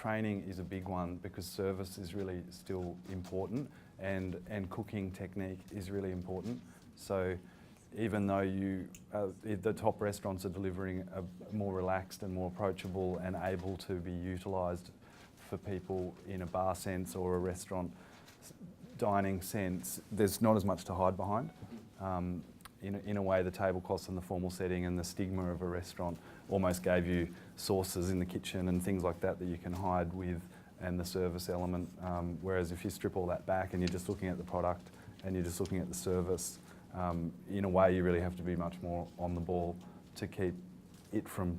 training is a big one because service is really still important and cooking technique is really important. So even though the top restaurants are delivering a more relaxed and more approachable and able to be utilised for people in a bar sense or a restaurant dining sense, there's not as much to hide behind. In a way, the table costs in the formal setting and the stigma of a restaurant almost gave you sauces in the kitchen and things like that that you can hide with, and the service element. Whereas if you strip all that back and you're just looking at the product and you're just looking at the service, in a way you really have to be much more on the ball to keep it from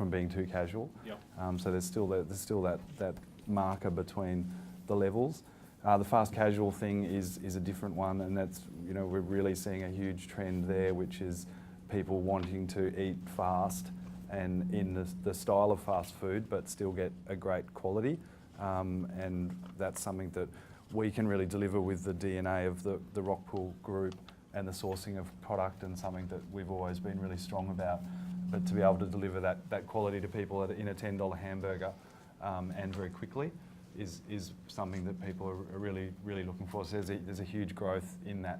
being too casual. Yep. So there's still that marker between the levels. The fast casual thing is a different one, and that's, we're really seeing a huge trend there, which is people wanting to eat fast and in the style of fast food, but still get a great quality. And that's something that we can really deliver with the DNA of the Rockpool group and the sourcing of product, and something that we've always been really strong about. But to be able to deliver that quality to people in a $10 hamburger and very quickly is something that people are really, really looking for. So there's a huge growth in that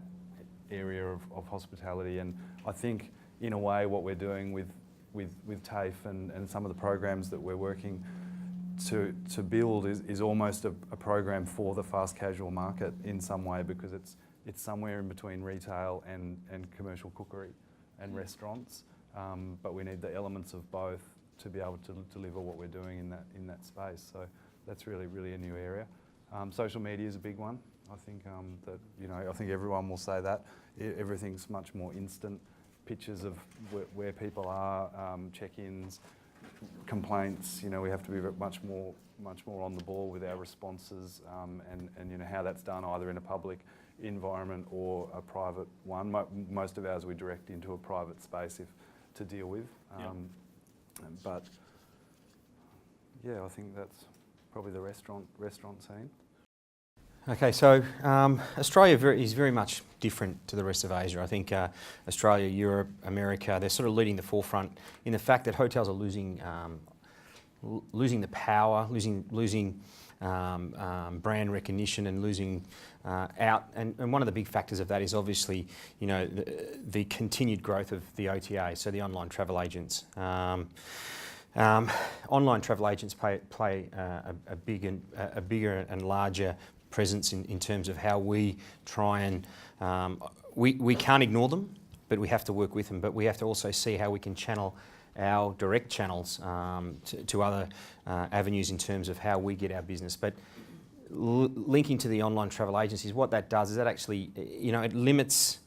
area of hospitality, and I think in a way what we're doing with TAFE and some of the programs that we're working to build is almost a program for the fast casual market in some way, because it's somewhere in between retail and commercial cookery and restaurants, but we need the elements of both to be able to deliver what we're doing in that space. So that's really, really a new area. Social media is a big one. I think I think everyone will say that. Everything's much more instant. Pictures of where people are, check-ins, complaints. We have to be much more on the ball with our responses, and how that's done either in a public environment or a private one. Most of ours we direct into a private space to deal with. But yeah, I think that's probably the restaurant scene. Okay, so Australia is very much different to the rest of Asia. I think Australia, Europe, America, they're sort of leading the forefront in the fact that hotels are losing the power, losing brand recognition, and losing out. And one of the big factors of that is obviously, the continued growth of the OTA, so the online travel agents. Online travel agents play a bigger and larger presence in terms of how we try and, we can't ignore them, but we have to work with them, but we have to also see how we can channel our direct channels to other avenues in terms of how we get our business. But linking to the online travel agencies, what that does is that actually, it limits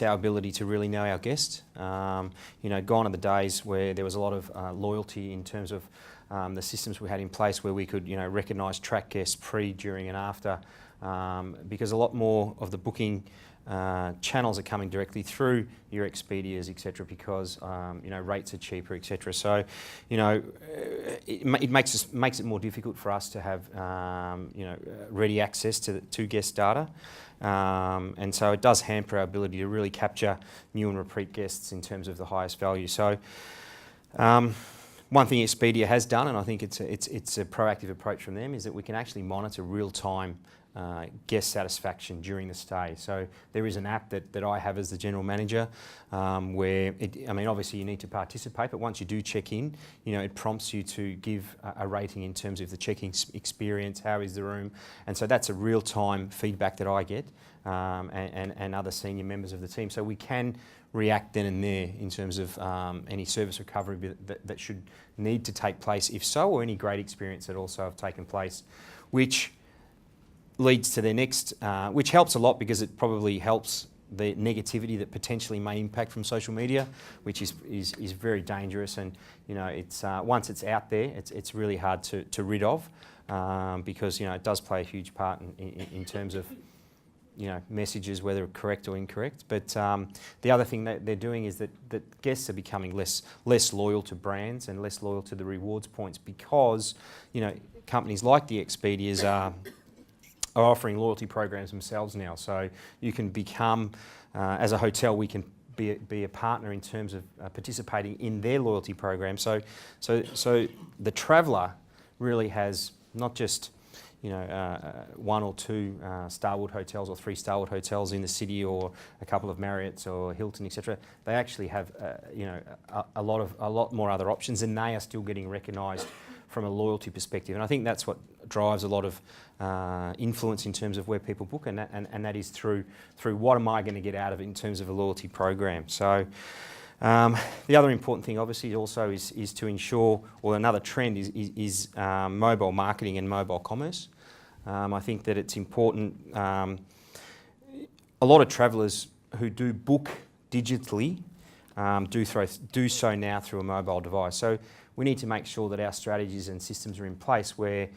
our ability to really know our guest. Gone are the days where there was a lot of loyalty in terms of the systems we had in place where we could, recognise, track guests pre, during and after, because a lot more of the booking channels are coming directly through your Expedias, etc., because rates are cheaper, etc. So, it makes it more difficult for us to have ready access to guest data, and so it does hamper our ability to really capture new and repeat guests in terms of the highest value. So, one thing Expedia has done, and I think it's a proactive approach from them, is that we can actually monitor real-time guest satisfaction during the stay. So there is an app that I have as the general manager, where obviously you need to participate, but once you do check in, it prompts you to give a rating in terms of the check-in experience, how is the room, and so that's a real-time feedback that I get, and other senior members of the team. So we can react then and there in terms of any service recovery that should need to take place, if so, or any great experience that also have taken place, which leads to their next, which helps a lot because it probably helps the negativity that potentially may impact from social media, which is very dangerous. And it's once it's out there, it's really hard to rid of, because it does play a huge part in terms of messages, whether correct or incorrect. But the other thing that they're doing is that guests are becoming less loyal to brands and less loyal to the rewards points, because companies like the Expedias are offering loyalty programs themselves now. So you can become, as a hotel, we can be a partner in terms of participating in their loyalty program. So the traveller really has not just one or two Starwood hotels or 3 Starwood hotels in the city, or a couple of Marriotts or Hilton, etc. They actually have a lot more other options, and they are still getting recognised from a loyalty perspective. And I think that's what drives a lot of influence in terms of where people book, and that is through what am I going to get out of it in terms of a loyalty program. So the other important thing obviously also is to ensure, or another trend is mobile marketing and mobile commerce. I think that it's important. A lot of travellers who do book digitally do so now through a mobile device. So we need to make sure that our strategies and systems are in place where,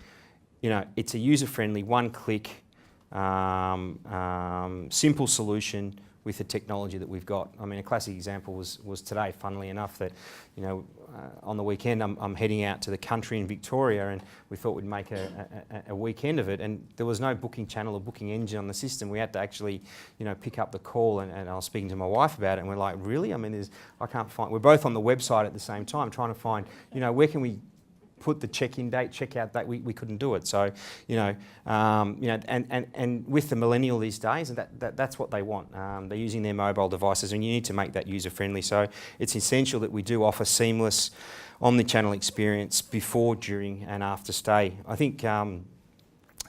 it's a user-friendly, one-click, simple solution with the technology that we've got. I mean, a classic example was today, funnily enough, that, on the weekend I'm heading out to the country in Victoria, and we thought we'd make a weekend of it, and there was no booking channel or booking engine on the system. We had to actually, pick up the call, and I was speaking to my wife about it, and we're like, really? I mean, I can't find, we're both on the website at the same time trying to find, where can we put the check-in date, check-out date. We couldn't do it. So, and with the millennial these days, and that's what they want. They're using their mobile devices, and you need to make that user-friendly. So it's essential that we do offer seamless omni-channel experience before, during, and after stay. I think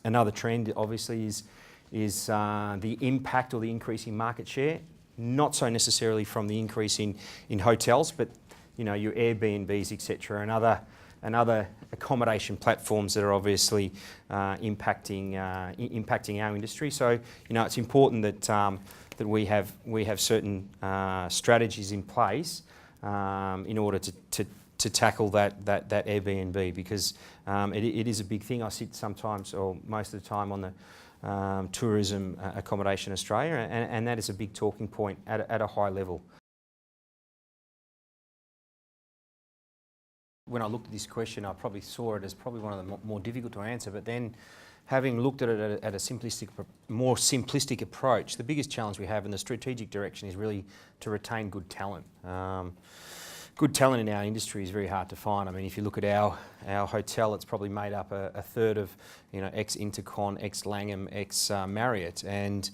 another trend, obviously, is the impact or the increase in market share. Not so necessarily from the increase in hotels, but your Airbnbs, etc., and other accommodation platforms that are obviously impacting our industry. So it's important that we have certain strategies in place in order to tackle that Airbnb, because it is a big thing. I sit sometimes, or most of the time, on the Tourism Accommodation Australia, and that is a big talking point at a high level. When I looked at this question, I probably saw it as probably one of the more difficult to answer, but then having looked at it at a more simplistic approach, the biggest challenge we have in the strategic direction is really to retain good talent. Good talent in our industry is very hard to find. I mean, if you look at our hotel, it's probably made up a third of ex-Intercon, ex-Langham, ex-Marriott, and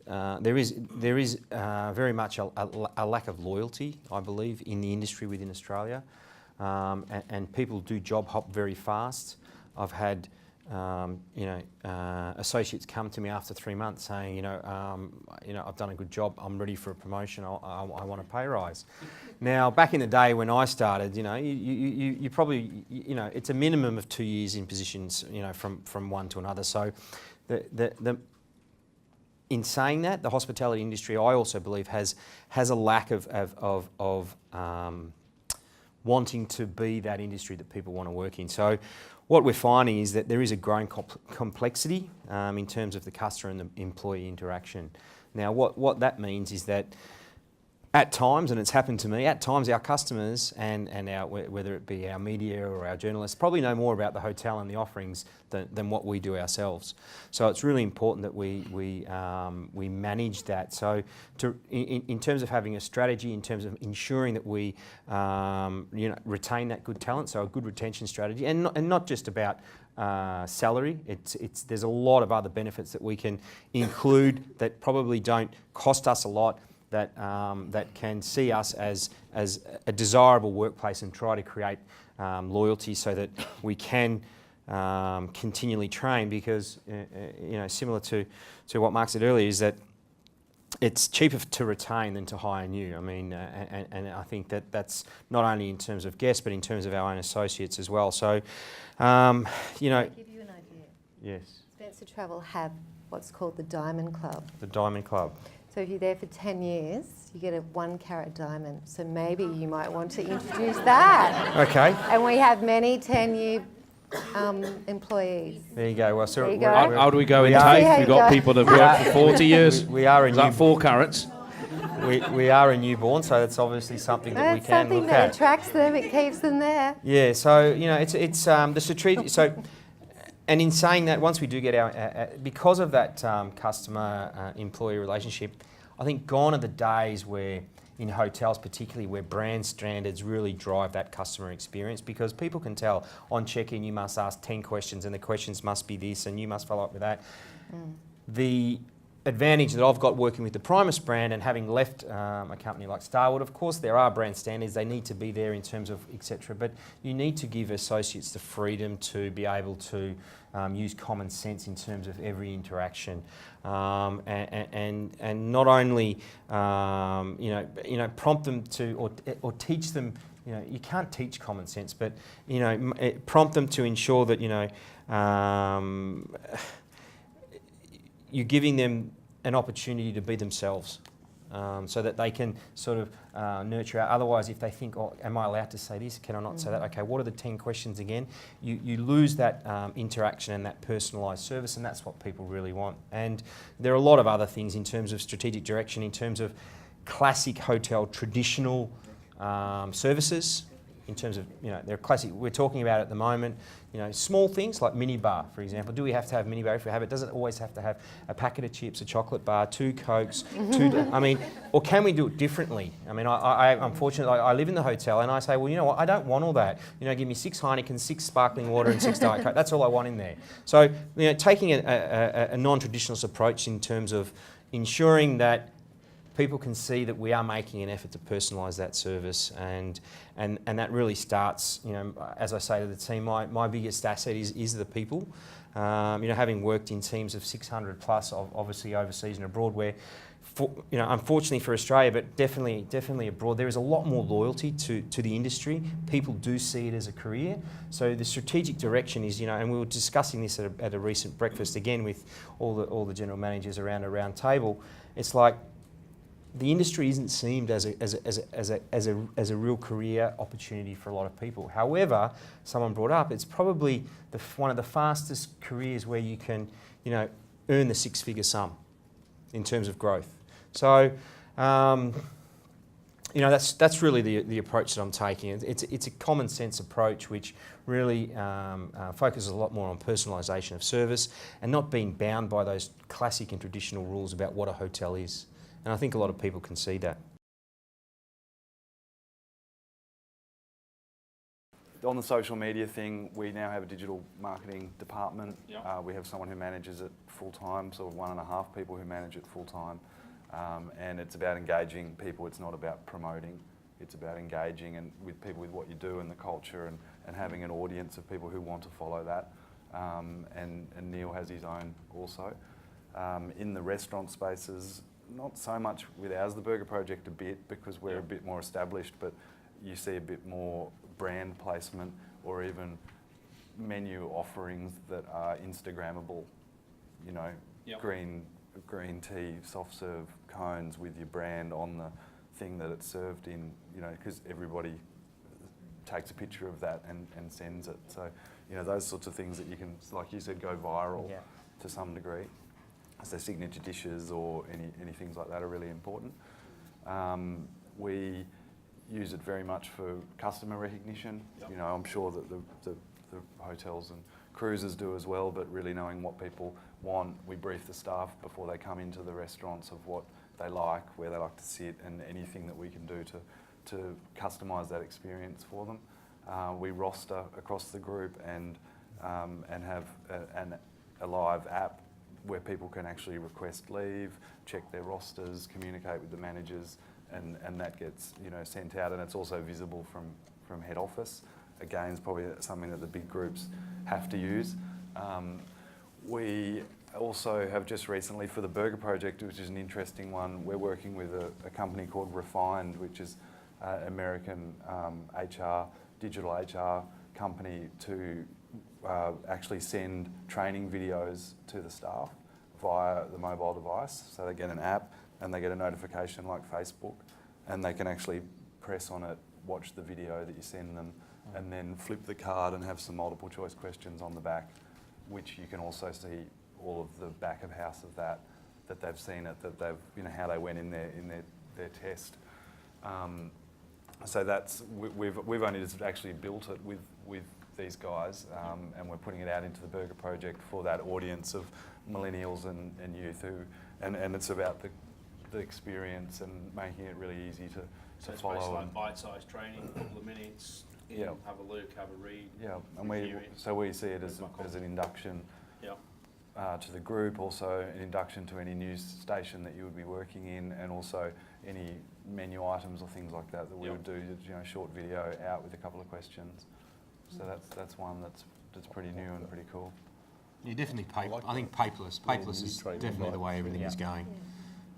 there is very much a lack of loyalty, I believe, in the industry within Australia. And people do job hop very fast. I've had, associates come to me after 3 months saying, I've done a good job. I'm ready for a promotion. I want a pay rise. Now, back in the day when I started, you probably, it's a minimum of 2 years in positions, from one to another. So, in saying that, the hospitality industry, I also believe, has a lack of wanting to be that industry that people want to work in. So what we're finding is that there is a growing complexity in terms of the customer and the employee interaction. Now what that means is that at times, and it's happened to me, at times our customers and our, whether it be our media or our journalists, probably know more about the hotel and the offerings than what we do ourselves. So it's really important that we manage that. So in terms of having a strategy, in terms of ensuring that we retain that good talent, so a good retention strategy, and not just about salary. There's a lot of other benefits that we can include that probably don't cost us a lot, that can see us as a desirable workplace and try to create loyalty so that we can continually train, because similar to what Mark said earlier, is that it's cheaper to retain than to hire new. I mean, and I think that's not only in terms of guests, but in terms of our own associates as well. So, I'll give you an idea. Yes. Spencer Travel have what's called the Diamond Club. The Diamond Club. So if you're there for 10 years, you get a 1-carat diamond. So maybe you might want to introduce that. Okay. And we have many 10-year employees. There you go. Well, so There you go. How do we go in See how TAFE? you We've got go. people that have worked for 40 years. we are a Is that new, 4 carats? we are a newborn, so that's obviously something that we That's can something look that at. attracts them. It keeps them there. Yeah. So it's the strategic. So, and in saying that, once we do get our because of that customer employee relationship, I think gone are the days where in hotels, particularly where brand standards really drive that customer experience, because people can tell on check-in you must ask 10 questions and the questions must be this and you must follow up with that. The advantage that I've got working with the Primus brand and having left a company like Starwood, of course there are brand standards, they need to be there in terms of etc. But you need to give associates the freedom to be able to use common sense in terms of every interaction, and not only prompt them to or teach them. You can't teach common sense, but prompt them to ensure that you're giving them an opportunity to be themselves, so that they can sort of nurture out. Otherwise, if they think, oh, am I allowed to say this? Can I not say that? Okay, what are the 10 questions again? You lose that interaction and that personalised service, and that's what people really want. And there are a lot of other things in terms of strategic direction, in terms of classic hotel traditional services, in terms of, they're classic. We're talking about at the moment, small things like minibar, for example. Do we have to have minibar? If we have it, does it always have to have a packet of chips, a chocolate bar, 2 Cokes, or can we do it differently? I'm fortunate, I live in the hotel and I say, well, you know what, I don't want all that. Give me 6 Heineken, 6 sparkling water and 6 Diet Coke. That's all I want in there. So, taking a non-traditional approach in terms of ensuring that people can see that we are making an effort to personalise that service, and that really starts, as I say to the team, my biggest asset is the people. Having worked in teams of 600 plus, obviously overseas and abroad, where, unfortunately for Australia, but definitely abroad, there is a lot more loyalty to the industry. People do see it as a career. So the strategic direction is, and we were discussing this at a recent breakfast again with all the general managers around a round table. It's like, the industry isn't seen as a real career opportunity for a lot of people. However, someone brought up, it's probably one of the fastest careers where you can, earn the 6-figure sum in terms of growth. So, that's really the approach that I'm taking. It's a common sense approach which really focuses a lot more on personalisation of service and not being bound by those classic and traditional rules about what a hotel is. And I think a lot of people can see that. On the social media thing, we now have a digital marketing department. Yep. We have someone who manages it full-time, sort of 1.5 people who manage it full-time. And it's about engaging people. It's not about promoting. It's about engaging with people with what you do and the culture, and having an audience of people who want to follow that. And Neil has his own also. In the restaurant spaces, not so much with ours, the Burger Project a bit, because we're a bit more established, but you see a bit more brand placement or even menu offerings that are Instagrammable, yep. green tea, soft serve cones with your brand on the thing that it's served in, because everybody takes a picture of that and sends it. So, those sorts of things that you can, like you said, go viral to some degree. So signature dishes or any things like that are really important. We use it very much for customer recognition. Yep. I'm sure that the hotels and cruises do as well, but really knowing what people want. We brief the staff before they come into the restaurants of what they like, where they like to sit, and anything that we can do to customise that experience for them. We roster across the group and have a live app where people can actually request leave, check their rosters, communicate with the managers, and that gets sent out, and it's also visible from head office. Again, it's probably something that the big groups have to use. We also have just recently, for the Burger Project, which is an interesting one, we're working with a company called Refined, which is an American digital HR company, to actually send training videos to the staff via the mobile device. So they get an app and they get a notification like Facebook, and they can actually press on it, watch the video that you send them, and then flip the card and have some multiple choice questions on the back, which you can also see all of the back of house of that they've seen it, that they've, how they went in their test. So that's, we've only just actually built it with these guys, and we're putting it out into the Burger Project for that audience of millennials and youth and it's about the experience and making it really easy to So it's follow. basically And, like bite-sized training, a couple of minutes, in, Yeah. have a look, have a read. yeah, and we see it Where's my as an induction Yeah. to the group, also an induction to any news station that you would be working in, and also any menu items or things like that we Yep. would do. Short video out with a couple of questions. So that's one that's pretty new and pretty cool. You definitely like I think paperless. Paperless is definitely the way everything is going.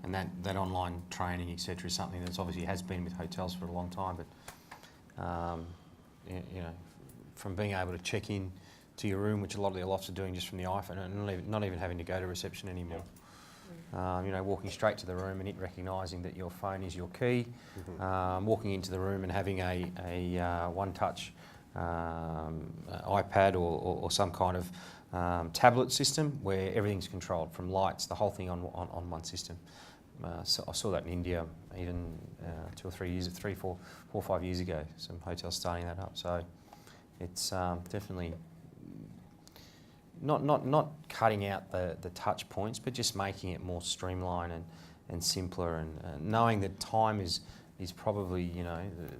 And that online training, etc., is something that's obviously has been with hotels for a long time. But from being able to check in to your room, which a lot of the lofts are doing just from the iPhone, and not even having to go to reception anymore. Walking straight to the room and it recognising that your phone is your key. Walking into the room and having a one-touch iPad or some kind of tablet system where everything's controlled from lights, the whole thing on one system. So I saw that in India even 2 or 3 years, 4 or 5 years ago. Some hotels starting that up. So it's definitely not cutting out the touch points, but just making it more streamlined and simpler, and knowing that time is probably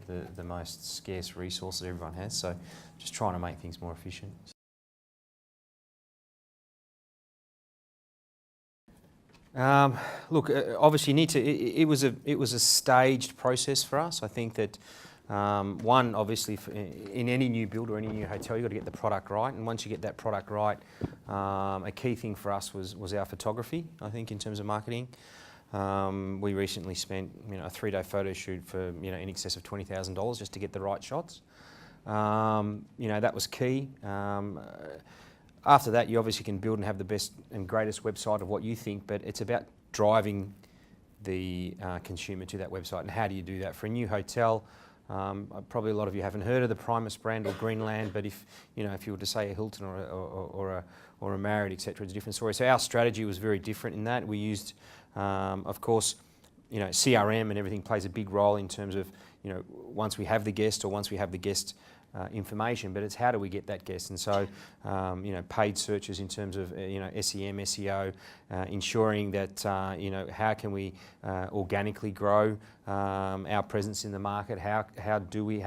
the most scarce resource that everyone has. So just trying to make things more efficient. Look, obviously, you need to. It was a staged process for us. I think that one, obviously, in any new build or any new hotel, you've got to get the product right. And once you get that product right, a key thing for us was our photography. I think in terms of marketing, we recently spent a 3-day photo shoot for in excess of $20,000 just to get the right shots. That was key. After that, you obviously can build and have the best and greatest website of what you think, but it's about driving the consumer to that website. And how do you do that? For a new hotel, probably a lot of you haven't heard of the Primus brand or Greenland, but if you were to say a Hilton or a Marriott, etc., it's a different story. So our strategy was very different in that. We used, of course, CRM and everything plays a big role in terms of, once we have the guest or once we have the guest information, but it's how do we get that guest? And so, paid searches in terms of, SEM, SEO, ensuring that, how can we organically grow our presence in the market? How do we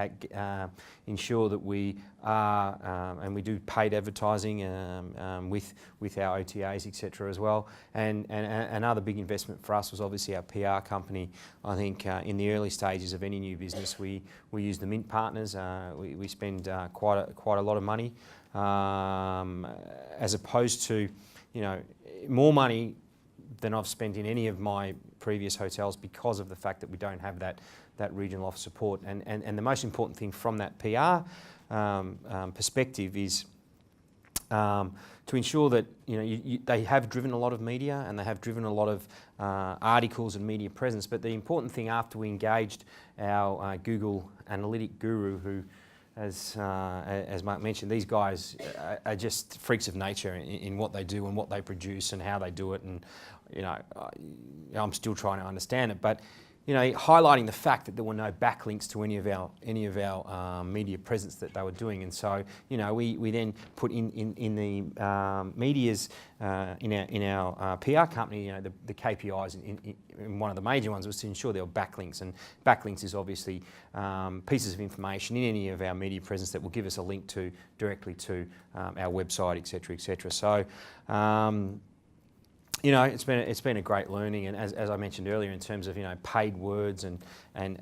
ensure that we are, and we do paid advertising with our OTAs, etc. as well. And another big investment for us was obviously our PR company. I think in the early stages of any new business, we use the Mint partners. We spend quite a lot of money, as opposed to, more money than I've spent in any of my previous hotels because of the fact that we don't have that regional office support. And the most important thing from that PR perspective is to ensure that they have driven a lot of media and they have driven a lot of articles and media presence. But the important thing after we engaged our Google analytic guru, who, as Mark mentioned, these guys are just freaks of nature in what they do and what they produce and how they do it. And I'm still trying to understand it, but highlighting the fact that there were no backlinks to any of our media presence that they were doing. And so we then put in the media's in our PR company, the KPIs in one of the major ones was to ensure there were backlinks, and backlinks is obviously pieces of information in any of our media presence that will give us a link directly to our website, etc., etc. So it's been a great learning, and as I mentioned earlier, in terms of paid words and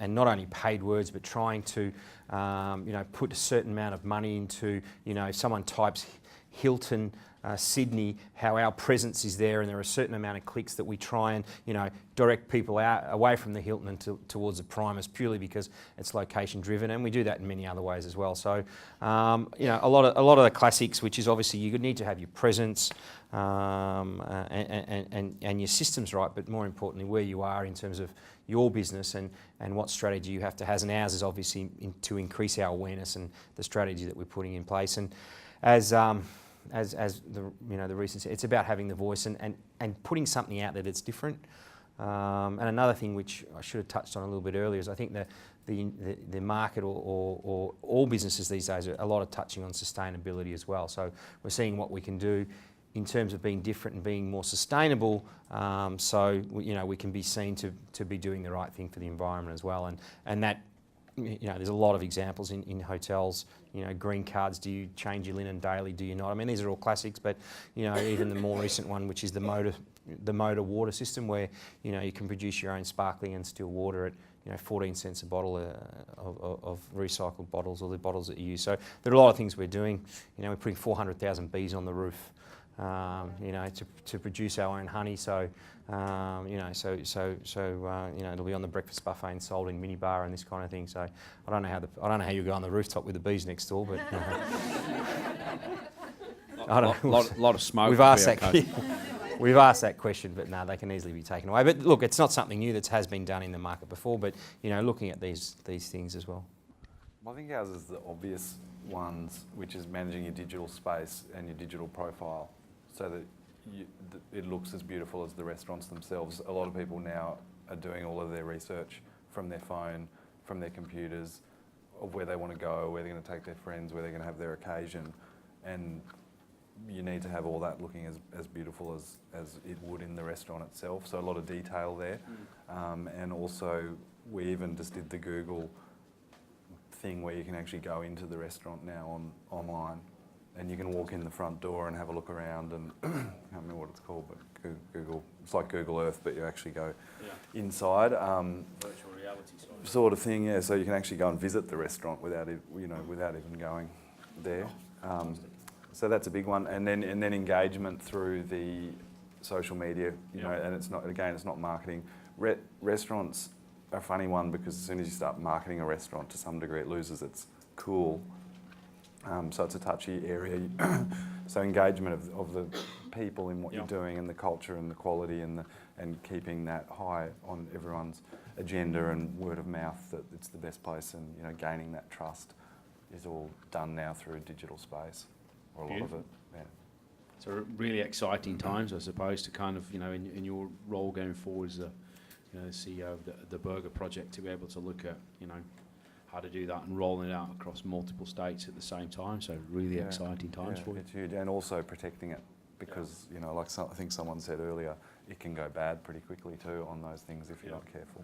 not only paid words, but trying to put a certain amount of money into if someone types Hilton Sydney, how our presence is there, and there are a certain amount of clicks that we try and direct people away from the Hilton and towards the Primus, purely because it's location driven, and we do that in many other ways as well. So a lot of the classics, which is obviously you need to have your presence and your systems right, but more importantly where you are in terms of your business and what strategy you have to have. And ours is obviously to increase our awareness and the strategy that we're putting in place. And as the recent, it's about having the voice and putting something out there that's different. And another thing which I should have touched on a little bit earlier is I think the market or all businesses these days are a lot of touching on sustainability as well. So we're seeing what we can do in terms of being different and being more sustainable, so we can be seen to be doing the right thing for the environment as well. And that, there's a lot of examples in hotels. Green cards. Do you change your linen daily? Do you not? I mean, these are all classics, but even the more recent one, which is the motor water system, where you can produce your own sparkling and still water at 14 cents a bottle of recycled bottles, or the bottles that you use. So there are a lot of things we're doing. We're putting 400,000 bees on the roof, to produce our own honey. So it'll be on the breakfast buffet and sold in minibar and this kind of thing. So I don't know how you go on the rooftop with the bees next door, but I don't know. Lot of smoke. We've asked that. We've asked that question, but no, they can easily be taken away. But look, it's not something new that has been done in the market before. But looking at these things as well. I think ours is the obvious ones, which is managing your digital space and your digital profile, so that it looks as beautiful as the restaurants themselves. A lot of people now are doing all of their research from their phone, from their computers, of where they want to go, where they're going to take their friends, where they're going to have their occasion, and you need to have all that looking as beautiful as it would in the restaurant itself. So a lot of detail there. And also we even just did the Google thing where you can actually go into the restaurant now online, and you can walk in the front door and have a look around, and I can't remember what it's called, but Google, it's like Google Earth, but you actually go inside. Virtual reality sort of thing, yeah. So you can actually go and visit the restaurant without even going there. So that's a big one, and then engagement through the social media, and it's not marketing. Restaurants are a funny one, because as soon as you start marketing a restaurant, to some degree it loses its cool. So it's a touchy area. So engagement of the people in what you're doing, and the culture and the quality, and keeping that high on everyone's agenda, and word of mouth that it's the best place, and gaining that trust is all done now through digital space. Or a lot of it, yeah. So really exciting times, I suppose, to kind of, in your role going forward as the CEO of the Burger Project, to be able to look at, how to do that and rolling it out across multiple states at the same time. So really exciting times for you. It's huge, and also protecting it, because I think someone said earlier, it can go bad pretty quickly too on those things if you're not careful.